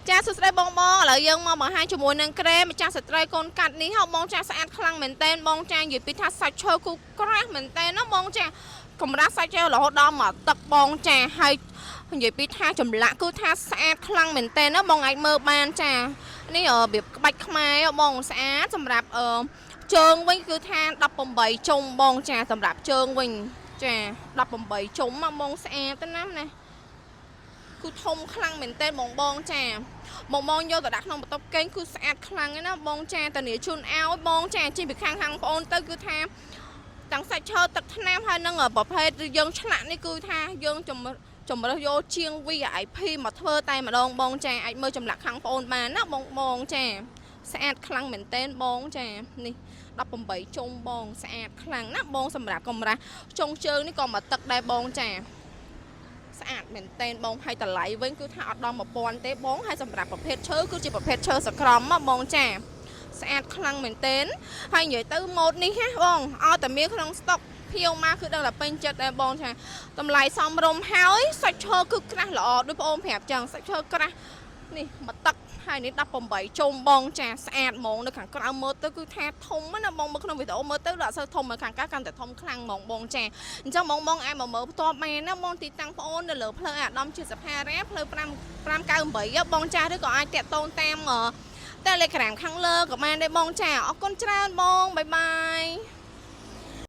ចាសួស្តីបងឥឡូវយើងមកបង្ហាញជាមួយនឹងក្រែម្ចាស់ស្ត្រីកូនកាត់នេះហៅបងចាស់ស្អាតខ្លាំងមែនតើបងចាស់និយាយពីថាសាច់ឈើគូក្រាស់មែនតើណាបងចាស់កម្រាស់សាច់ឈើរហូតដល់មកទឹកបងចាស់ហើយនិយាយពីថាចម្លាក់គឺថាស្អាតខ្លាំងមែនតើណាបងអាចមើលបានចាស់នេះរបៀបក្បាច់ខ្មែរបងស្អាតសម្រាប់ជើងវិញគឺថា18ជុំបងចាស់សម្រាប់ជើងវិញចា18ជុំមកបងស្អាតទៅណាគឺធំខ្លាំងមែនតើបងចាបងយកទៅដាក់ក្នុងបន្ទប់កេងគឺស្អាតខ្លាំងណាបងចាតានីជូនឲ្យបងចាជិះពីខាងបងប្អូនទៅគឺថាទាំងសាច់ឈើទឹកថ្នាំហើយនឹងប្រភេទយើងឆ្លាក់នេះគឺថាយើងជំរើសយកជាង VIP មកធ្វើតែម្ដងបងចាអាចមើលចម្លាក់ខាងបងប្អូនបានណាបងចាស្អាតខ្លាំងមែនតើបងចានេះ18ជុំបងស្អាតខ្លាំងណាបងសម្រាប់កម្រាស់ចុងជើងនេះក៏មកទឹកដែរបងចាស្អាតមែនតើបងហើយតម្លៃវិញគឺថាអត់ដល់1000ទេបងហើយសម្រាប់ប្រភេទឈើគឺជាប្រភេទឈើសក្រមមកបងចាស្អាតខ្លាំងមែនតើហើយនិយាយទៅម៉ូតនេះណាបងឲ្យតែមានក្នុងស្តុកភៀវមកគឺដឹងតែពេញចិត្តដែរបងចាតម្លៃសមរម្យហើយសាច់ឈើគឺក្រាស់ល្អដូចបងអូនប្រាប់ចឹងសាច់ឈើក្រាស់នេះមកទឹកហើយនេះ18ជុំបងចាស្អាតហ្មងនៅខាងក្រៅមើលទៅគឺថាធំណាបងមើលក្នុងវីដេអូមើលទៅដល់អត់សូវធំនៅខាងក្រៅកាន់តែធំខ្លាំងហ្មងបងចាអញ្ចឹងបងអាចមកមើលផ្ទាល់បានណាបងទីតាំងប្អូននៅលើផ្លូវអាដាមជាសភារ៉ាផ្លូវ598បងចាឬក៏អាចតាក់ទងតាមTelegramខាងលើក៏បានដែរបងចាអរគុណច្រើនបងបាយបាយ